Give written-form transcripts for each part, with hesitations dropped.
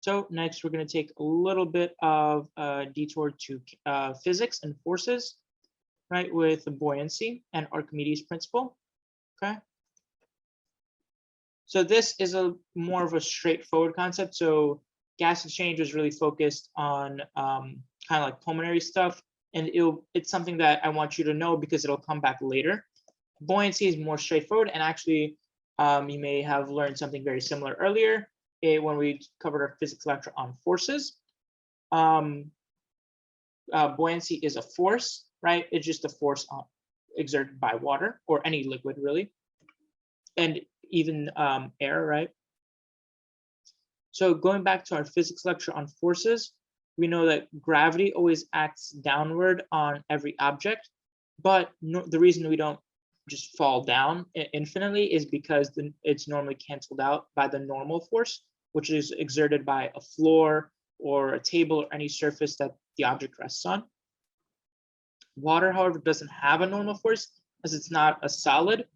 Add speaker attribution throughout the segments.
Speaker 1: So next, we're going to take a little bit of a detour to physics and forces, right, with the buoyancy and Archimedes principle. Okay. So this is a more of a straightforward concept. So gas exchange was really focused on kind of like pulmonary stuff, and it's something that I want you to know because it'll come back later. Buoyancy is more straightforward, and actually, you may have learned something very similar earlier when we covered our physics lecture on forces. Buoyancy is a force, right? It's just a force exerted by water or any liquid, really, and even air, right? So going back to our physics lecture on forces, we know that gravity always acts downward on every object, but the reason we don't just fall down infinitely is because it's normally canceled out by the normal force, which is exerted by a floor or a table or any surface that the object rests on. Water, however, doesn't have a normal force as it's not a solid,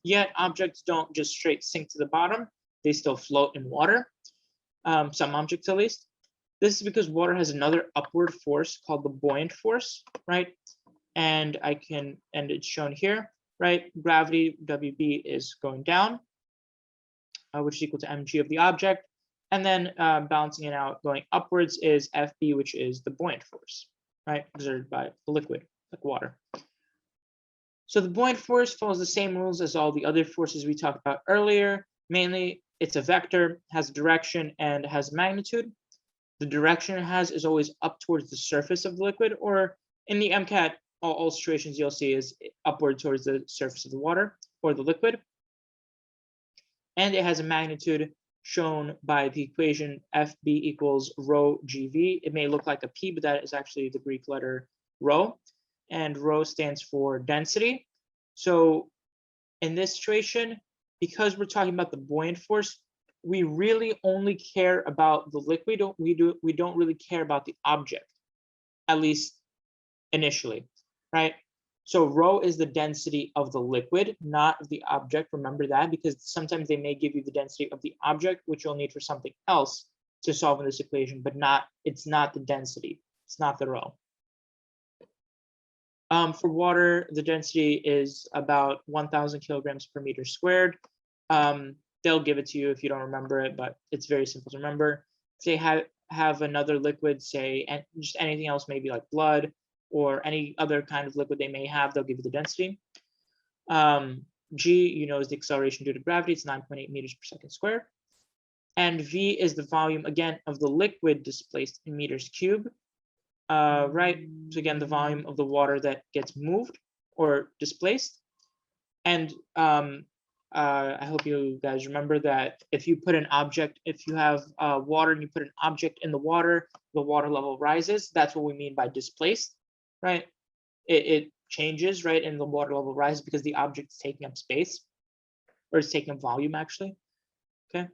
Speaker 1: yet objects don't just straight sink to the bottom, they still float in water, some objects at least. This is because water has another upward force called the buoyant force, right? And it's shown here, right? Gravity, WB, is going down, which is equal to mg of the object. And then balancing it out, going upwards is FB, which is the buoyant force, right? Exerted by the liquid, like water. So the buoyant force follows the same rules as all the other forces we talked about earlier. Mainly, it's a vector, has direction, and has magnitude. The direction it has is always up towards the surface of the liquid, or in the MCAT, all situations you'll see is upward towards the surface of the water or the liquid. And it has a magnitude shown by the equation FB equals rho GV. It may look like a P, but that is actually the Greek letter rho. And rho stands for density. So in this situation, because we're talking about the buoyant force, we really only care about the liquid. We don't really care about the object, at least initially, right? So rho is the density of the liquid, not of the object. Remember that, because sometimes they may give you the density of the object, which you'll need for something else to solve in this equation, but it's not the density. It's not the rho. For water, the density is about 1,000 kilograms per meter squared. They'll give it to you if you don't remember it, but it's very simple to remember. Say have another liquid, say, and just anything else, maybe like blood or any other kind of liquid they may have, they'll give you the density. G, is the acceleration due to gravity. It's 9.8 meters per second squared. And V is the volume, again, of the liquid displaced in meters cubed. Right, so again, the volume of the water that gets moved or displaced. And I hope you guys remember that if you put an object, if you have water and you put an object in the water level rises. That's what we mean by displaced, right? It changes, right, and the water level rises because the object is taking up space, or it's taking up volume, actually. Okay.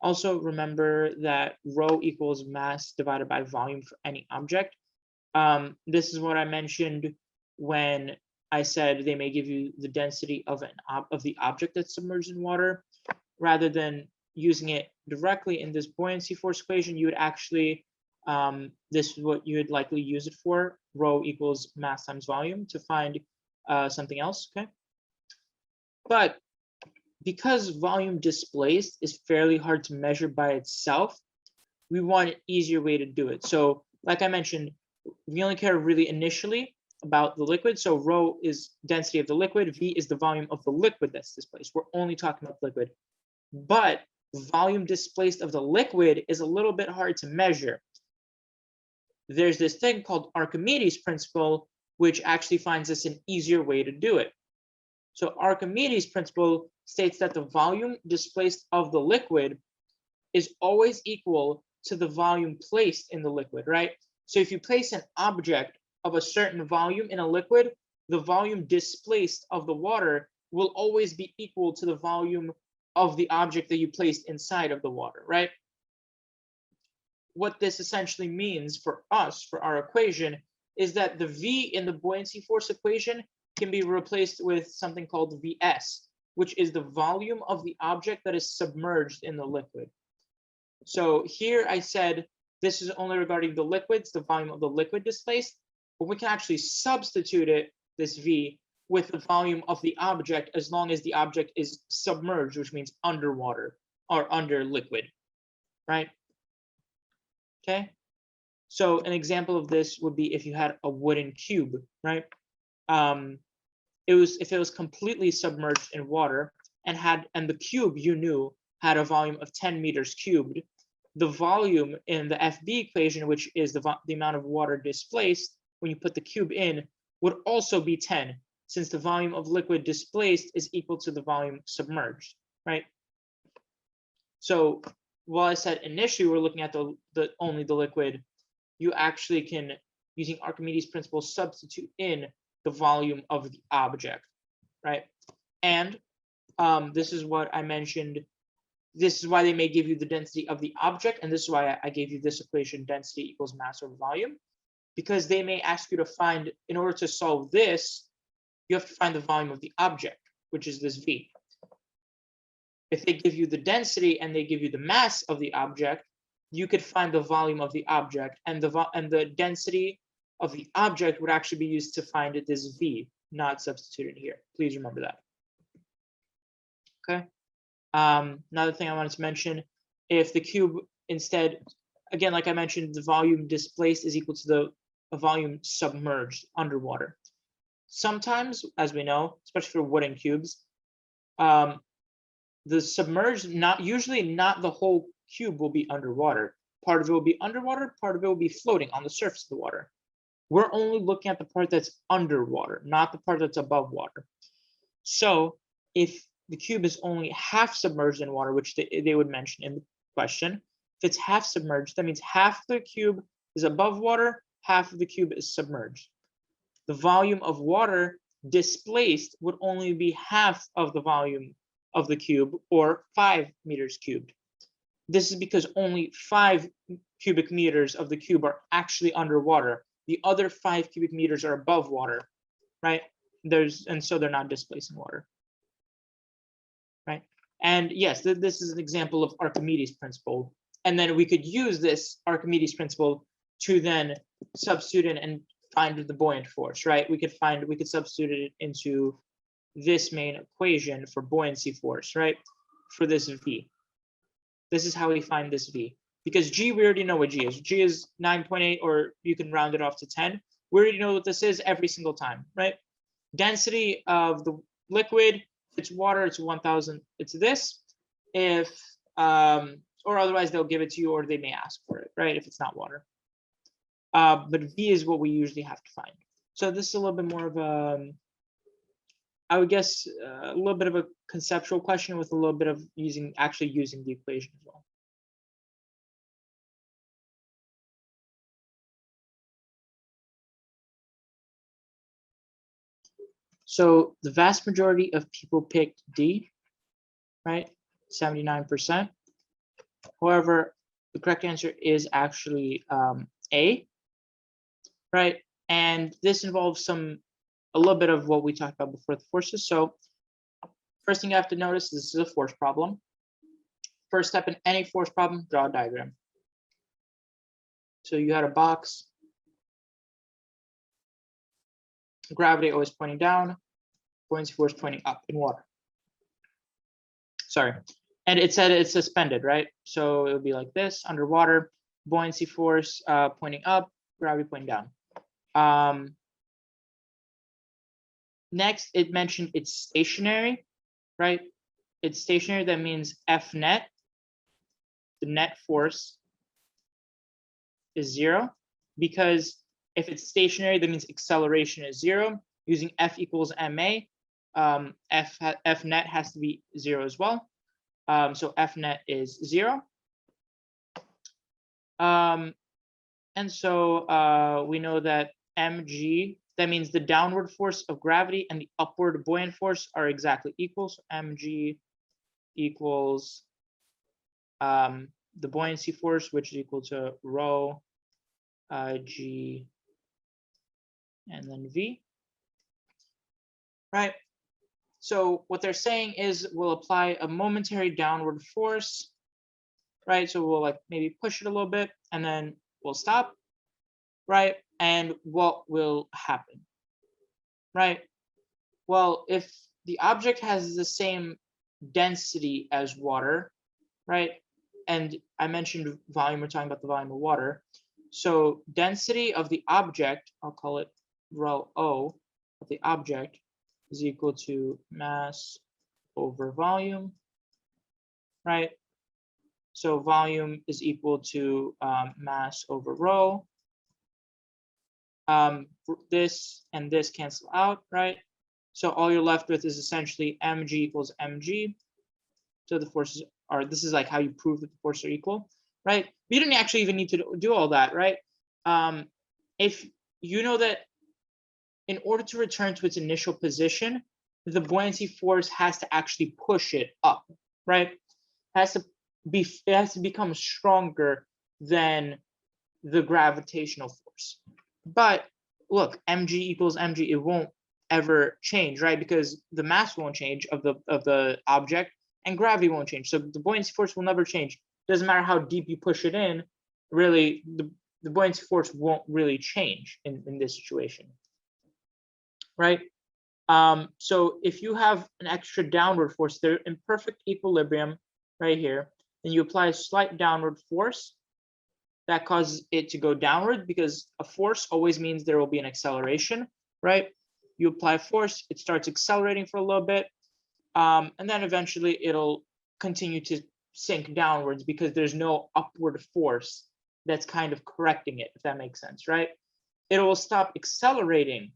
Speaker 1: Also remember that rho equals mass divided by volume for any object. This is what I mentioned when I said they may give you the density of the object that's submerged in water. Rather than using it directly in this buoyancy force equation, you would actually, this is what you would likely use it for, rho equals mass times volume, to find something else, okay? But because volume displaced is fairly hard to measure by itself, we want an easier way to do it. So like I mentioned, we only care really initially about the liquid. So rho is density of the liquid, V is the volume of the liquid that's displaced. We're only talking about liquid. But volume displaced of the liquid is a little bit hard to measure. There's this thing called Archimedes Principle, which actually finds us an easier way to do it. So Archimedes Principle states that the volume displaced of the liquid is always equal to the volume placed in the liquid, right? So if you place an object of a certain volume in a liquid, the volume displaced of the water will always be equal to the volume of the object that you placed inside of the water, right? What this essentially means for us, for our equation, is that the V in the buoyancy force equation can be replaced with something called Vs, which is the volume of the object that is submerged in the liquid. So here I said this is only regarding the liquids, the volume of the liquid displaced, but we can actually substitute it, this V, with the volume of the object as long as the object is submerged, which means underwater or under liquid, right? Okay. So an example of this would be if you had a wooden cube, right? If it was completely submerged in water and the cube you knew had a volume of 10 meters cubed, the volume in the FB equation, which is the amount of water displaced when you put the cube in, would also be 10, since the volume of liquid displaced is equal to the volume submerged, right? So while I said initially we're looking at only the liquid, you actually can, using Archimedes principle, substitute in the volume of the object, right? And this is what I mentioned. This is why they may give you the density of the object, and this is why I gave you this equation, density equals mass over volume, because they may ask you to find, in order to solve this, you have to find the volume of the object, which is this V. If they give you the density and they give you the mass of the object, you could find the volume of the object, and the density of the object would actually be used to find this V, not substituted here. Please remember that. Okay. Another thing I wanted to mention, if the cube instead, again, like I mentioned, the volume displaced is equal to the volume submerged underwater. Sometimes, as we know, especially for wooden cubes, the submerged, usually not the whole cube will be underwater. Part of it will be underwater, part of it will be floating on the surface of the water. We're only looking at the part that's underwater, not the part that's above water. So if the cube is only half submerged in water, which they would mention in the question, if it's half submerged, that means half the cube is above water, half of the cube is submerged. The volume of water displaced would only be half of the volume of the cube, or 5 meters cubed. This is because only 5 cubic meters of the cube are actually underwater. The other 5 cubic meters are above water, right? And so they're not displacing water, right? And yes, this is an example of Archimedes principle. And then we could use this Archimedes principle to then substitute in and find the buoyant force, right? We could substitute it into this main equation for buoyancy force, right? For this V. This is how we find this V. Because G, we already know what G is. G is 9.8, or you can round it off to 10. We already know what this is every single time, right? Density of the liquid, if it's water, it's 1,000, it's this. If, or otherwise they'll give it to you, or they may ask for it, right? If it's not water. But V is what we usually have to find. So this is a little bit more of a, I would guess, a little bit of a conceptual question with a little bit of actually using the equation as well. So the vast majority of people picked D, right? 79%. However, the correct answer is actually A, right? And this involves a little bit of what we talked about before, the forces. So first thing you have to notice, this is a force problem. First step in any force problem, draw a diagram. So you had a box, gravity always pointing down, buoyancy force pointing up in water. Sorry. And it said it's suspended, right? So it would be like this, underwater, buoyancy force pointing up, gravity pointing down. Next, it mentioned it's stationary, right? It's stationary, that means F net, the net force, is 0, because if it's stationary, that means acceleration is 0. Using F equals ma, F net has to be 0 as well. So F net is 0. And so we know that mg, that means the downward force of gravity and the upward buoyant force are exactly equal. So mg equals the buoyancy force, which is equal to rho g and then v, right? So what they're saying is we'll apply a momentary downward force right? So we'll like maybe push it a little bit and then we'll stop, right? And what will happen, right? Well, if the object has the same density as water, right? And I mentioned volume, we're talking about the volume of water. So density of the object, I'll call it rho O of the object, is equal to mass over volume, right? So volume is equal to mass over rho. This and this cancel out, right? So all you're left with is essentially mg equals mg. So the forces are, this is like how you prove that the forces are equal, right? You didn't actually even need to do all that, right? If you know that in order to return to its initial position, the buoyancy force has to actually push it up, right? It has to become stronger than the gravitational force. But look, mg equals mg, it won't ever change, right? Because the mass won't change of the object and gravity won't change. So the buoyancy force will never change. Doesn't matter how deep you push it in, really, the buoyancy force won't really change in this situation, right? So if you have an extra downward force, they're in perfect equilibrium right here, then you apply a slight downward force that causes it to go downward, because a force always means there will be an acceleration, right? You apply force, it starts accelerating for a little bit, and then eventually it'll continue to sink downwards because there's no upward force that's kind of correcting it, if that makes sense, right? It will stop accelerating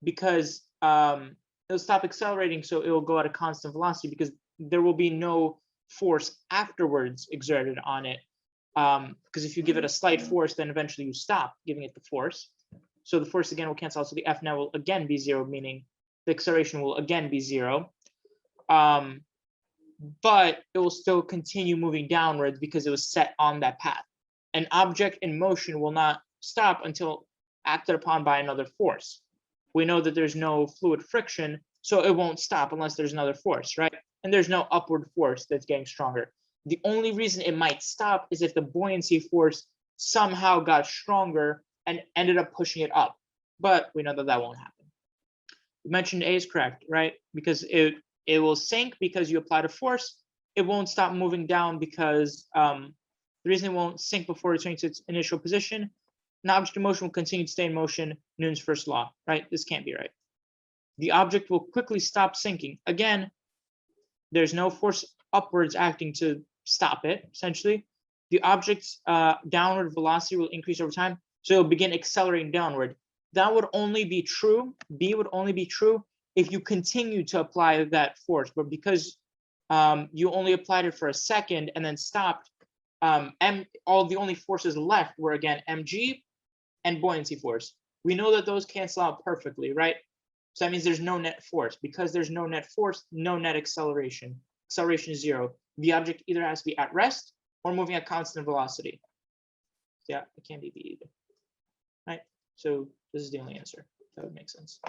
Speaker 1: because it'll stop accelerating, so it will go at a constant velocity because there will be no force afterwards exerted on it. Because if you give it a slight force, then eventually you stop giving it the force. So the force again will cancel out. So the F now will again be 0, meaning the acceleration will again be 0. But it will still continue moving downwards because it was set on that path. An object in motion will not stop until acted upon by another force. We know that there's no fluid friction, so it won't stop unless there's another force, right? And there's no upward force that's getting stronger. The only reason it might stop is if the buoyancy force somehow got stronger and ended up pushing it up. But we know that that won't happen. We mentioned A is correct, right? Because it will sink because you applied a force. It won't stop moving down because the reason it won't sink before returning to its initial position, an object in motion will continue to stay in motion, Newton's first law, right? This can't be right. The object will quickly stop sinking. Again, there's no force upwards acting to stop it, essentially. The object's downward velocity will increase over time, so it'll begin accelerating downward. That would only be true, B would only be true if you continue to apply that force, but because you only applied it for a second and then stopped, all the only forces left were again mg and buoyancy force. We know that those cancel out perfectly, right? So that means there's no net force. Because there's no net force, no net acceleration. Acceleration is 0. The object either has to be at rest or moving at constant velocity. Yeah, it can't be B either, right? So this is the only answer. That would make sense.